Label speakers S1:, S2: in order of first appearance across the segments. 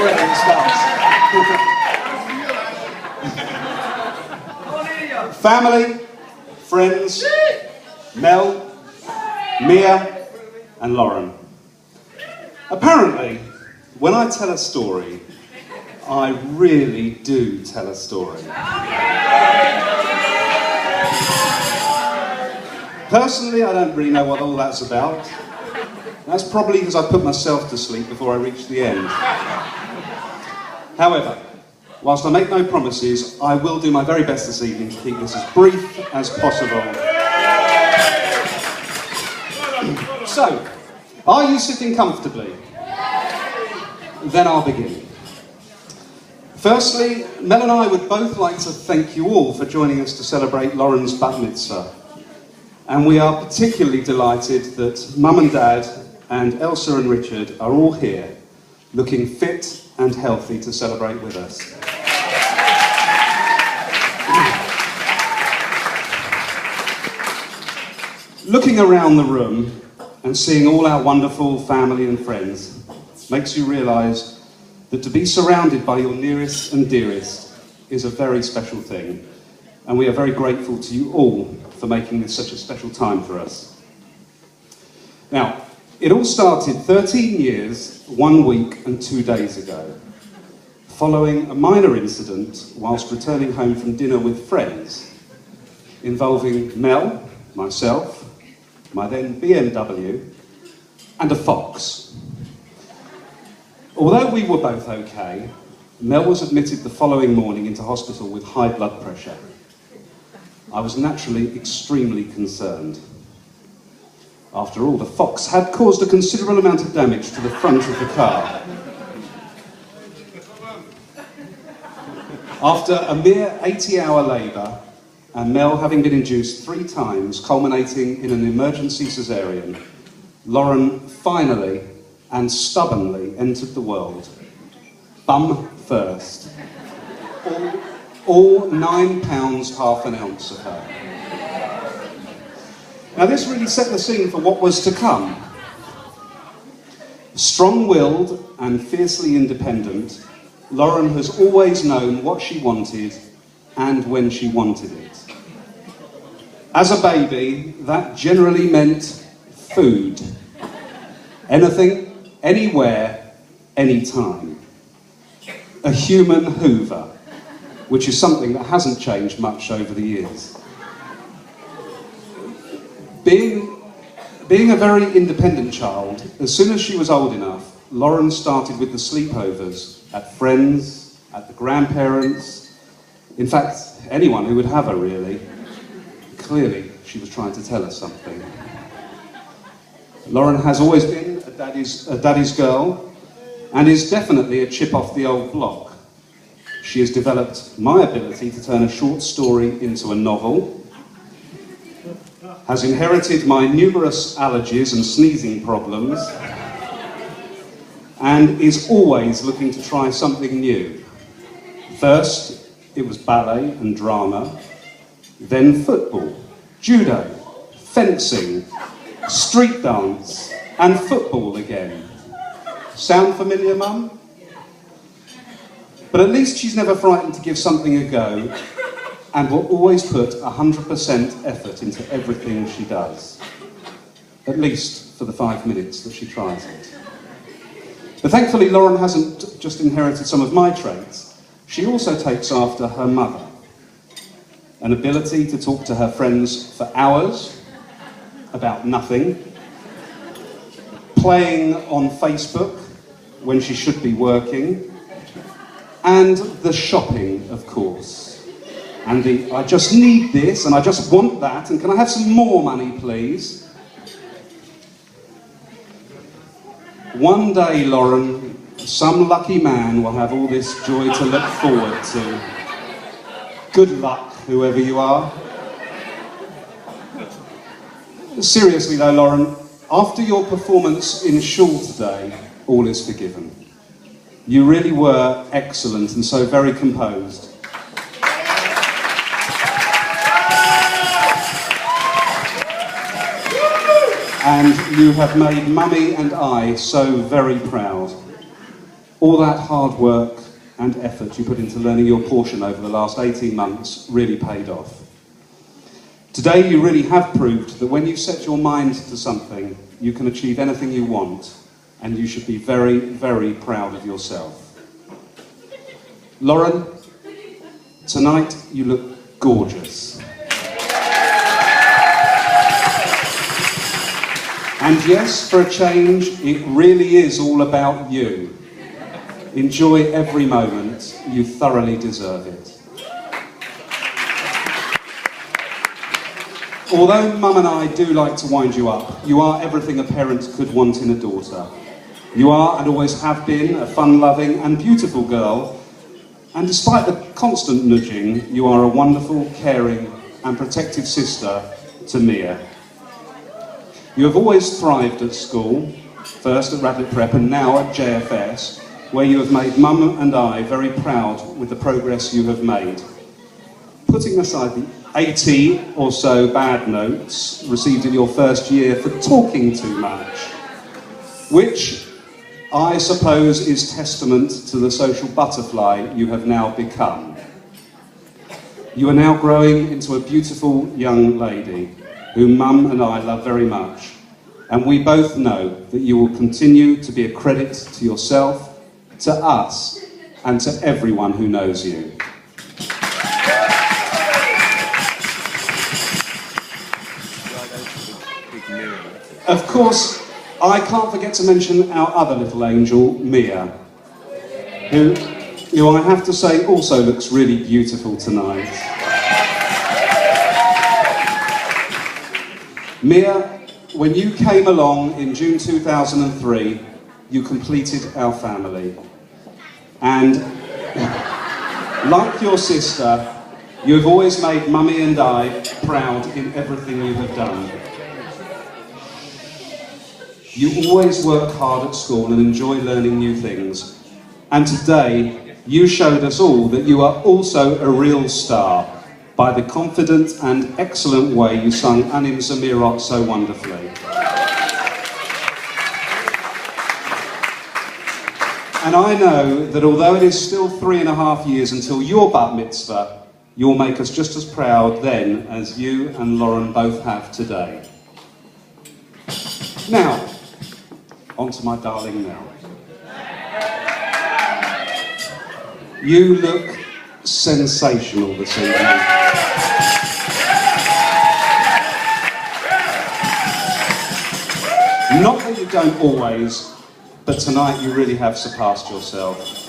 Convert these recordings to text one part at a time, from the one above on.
S1: already, it starts. Family, friends, Mel, Mia, and Lauren. Apparently, when I tell a story, I really do tell a story. Personally, I don't really know what all that's about. That's probably because I put myself to sleep before I reached the end. However, whilst I make no promises, I will do my very best this evening to keep this as brief as possible. So, are you sitting comfortably? Then I'll begin. Firstly, Mel and I would both like to thank you all for joining us to celebrate Lauren's bat mitzvah. And we are particularly delighted that Mum and Dad and Elsa and Richard are all here, looking fit and healthy to celebrate with us. Looking around the room and seeing all our wonderful family and friends makes you realise that to be surrounded by your nearest and dearest is a very special thing, and we are very grateful to you all for making this such a special time for us. Now, it all started 13 years, 1 week and 2 days ago, following a minor incident whilst returning home from dinner with friends, involving Mel, myself, my then BMW, and a fox. Although we were both okay, Mel was admitted the following morning into hospital with high blood pressure. I was naturally extremely concerned. After all, the fox had caused a considerable amount of damage to the front of the car. After a mere 80-hour labour, and Mel having been induced 3 times, culminating in an emergency caesarean, Lauren finally and stubbornly entered the world, bum first. All 9 pounds, half an ounce of her. Now this really set the scene for what was to come. Strong-willed and fiercely independent, Lauren has always known what she wanted and when she wanted it. As a baby, that generally meant food. Anything, anywhere, anytime. A human Hoover, which is something that hasn't changed much over the years. Being a very independent child, as soon as she was old enough, Lauren started with the sleepovers at friends, at the grandparents, in fact, anyone who would have her, really. Clearly, she was trying to tell us something. Lauren has always been a daddy's girl, and is definitely a chip off the old block. She has developed my ability to turn a short story into a novel, has inherited my numerous allergies and sneezing problems, and is always looking to try something new. First, it was ballet and drama, then football, judo, fencing, street dance, and football again. Sound familiar, Mum? But at least she's never frightened to give something a go, and will always put 100% effort into everything she does. At least for the 5 minutes that she tries it. But thankfully, Lauren hasn't just inherited some of my traits. She also takes after her mother. An ability to talk to her friends for hours about nothing, playing on Facebook when she should be working, and the shopping, of course. And the, I just need this, and I just want that, and can I have some more money, please? One day, Lauren, some lucky man will have all this joy to look forward to. Good luck, whoever you are. Seriously though, Lauren, after your performance in Shul today, all is forgiven. You really were excellent and so very composed. And you have made Mummy and I so very proud. All that hard work and effort you put into learning your portion over the last 18 months really paid off. Today you really have proved that when you set your mind to something, you can achieve anything you want, and you should be very, very proud of yourself. Lauren, tonight you look gorgeous. And yes, for a change, it really is all about you. Enjoy every moment, you thoroughly deserve it. Although Mum and I do like to wind you up, you are everything a parent could want in a daughter. You are, and always have been, a fun-loving and beautiful girl, and despite the constant nudging, you are a wonderful, caring and protective sister to Mia. You have always thrived at school, first at Radlett Prep and now at JFS, where you have made Mum and I very proud with the progress you have made. Putting aside the 80 or so bad notes received in your first year for talking too much, which I suppose is testament to the social butterfly you have now become. You are now growing into a beautiful young lady whom Mum and I love very much, and we both know that you will continue to be a credit to yourself, to us, and to everyone who knows you. Of course, I can't forget to mention our other little angel, Mia, who I have to say also looks really beautiful tonight. Mia, when you came along in June 2003, you completed our family. And like your sister, you have always made Mummy and I proud in everything you have done. You always work hard at school and enjoy learning new things. And today, you showed us all that you are also a real star by the confident and excellent way you sung Anim Zamirot so wonderfully. And I know that although it is still 3.5 years until your bat mitzvah, you'll make us just as proud then as you and Lauren both have today. Now, on to my darling Mel. You look sensational this evening. Not that you don't always, but tonight you really have surpassed yourself.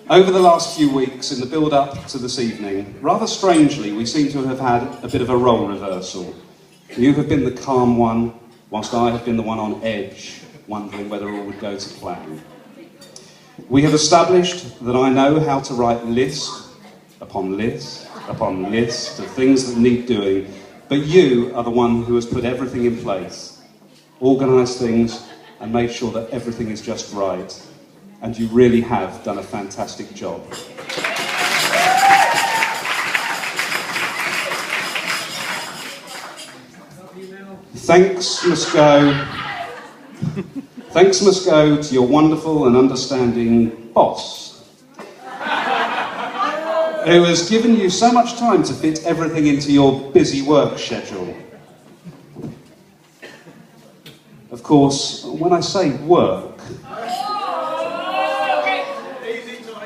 S1: Over the last few weeks, in the build-up to this evening, rather strangely, we seem to have had a bit of a role reversal. You have been the calm one, whilst I have been the one on edge, wondering whether all would go to plan. We have established that I know how to write list upon list upon list of things that need doing, but you are the one who has put everything in place, organised things, and made sure that everything is just right. And you really have done a fantastic job. Thanks must go to your wonderful and understanding boss, who has given you so much time to fit everything into your busy work schedule. Of course, when I say work,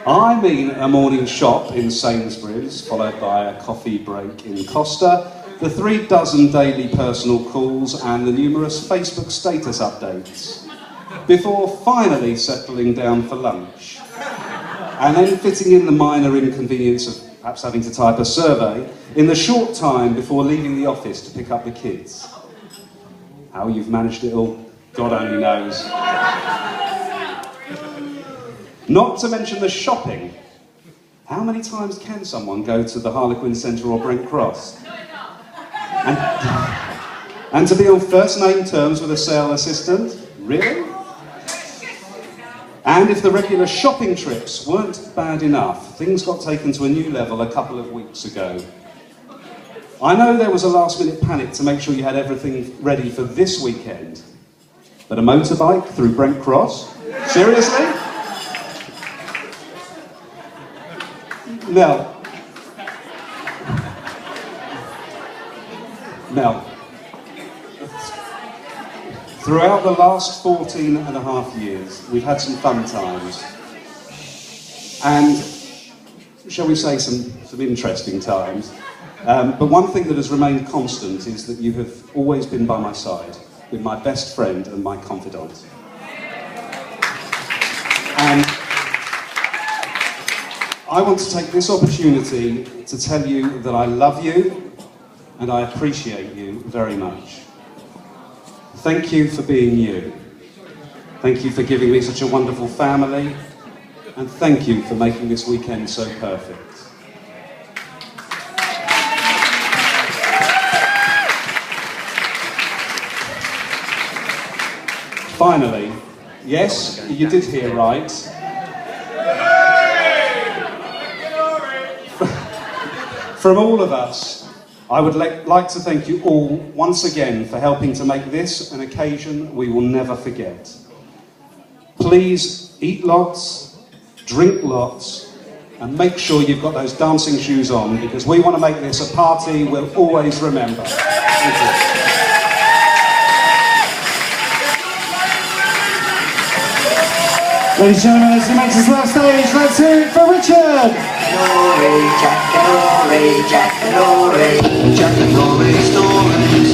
S1: I mean a morning shop in Sainsbury's, followed by a coffee break in Costa, the 36 daily personal calls and the numerous Facebook status updates, before finally settling down for lunch, and then fitting in the minor inconvenience of perhaps having to type a survey in the short time before leaving the office to pick up the kids. How you've managed it all, God only knows. Not to mention the shopping. How many times can someone go to the Harlequin Centre or Brent Cross? And to be on first name terms with a sale assistant? Really? And if the regular shopping trips weren't bad enough, things got taken to a new level a couple of weeks ago. I know there was a last-minute panic to make sure you had everything ready for this weekend, but a motorbike through Brent Cross? Seriously? Mel. Mel. Throughout the last 14 and a half years, we've had some fun times. And, shall we say, some interesting times. But one thing that has remained constant is that you have always been by my side, with my best friend and my confidant. And I want to take this opportunity to tell you that I love you and I appreciate you very much. Thank you for being you. Thank you for giving me such a wonderful family. And thank you for making this weekend so perfect. Finally, yes, you did hear right. From all of us, I would like to thank you all once again for helping to make this an occasion we will never forget. Please eat lots, drink lots, and make sure you've got those dancing shoes on, because we want to make this a party we'll always remember. Thank you.
S2: Ladies and gentlemen, as he makes his last stage, let's hear it for Richard!
S3: Jack and Laurie, Jack and Laurie, Jack and Laurie, Jack and Laurie's story.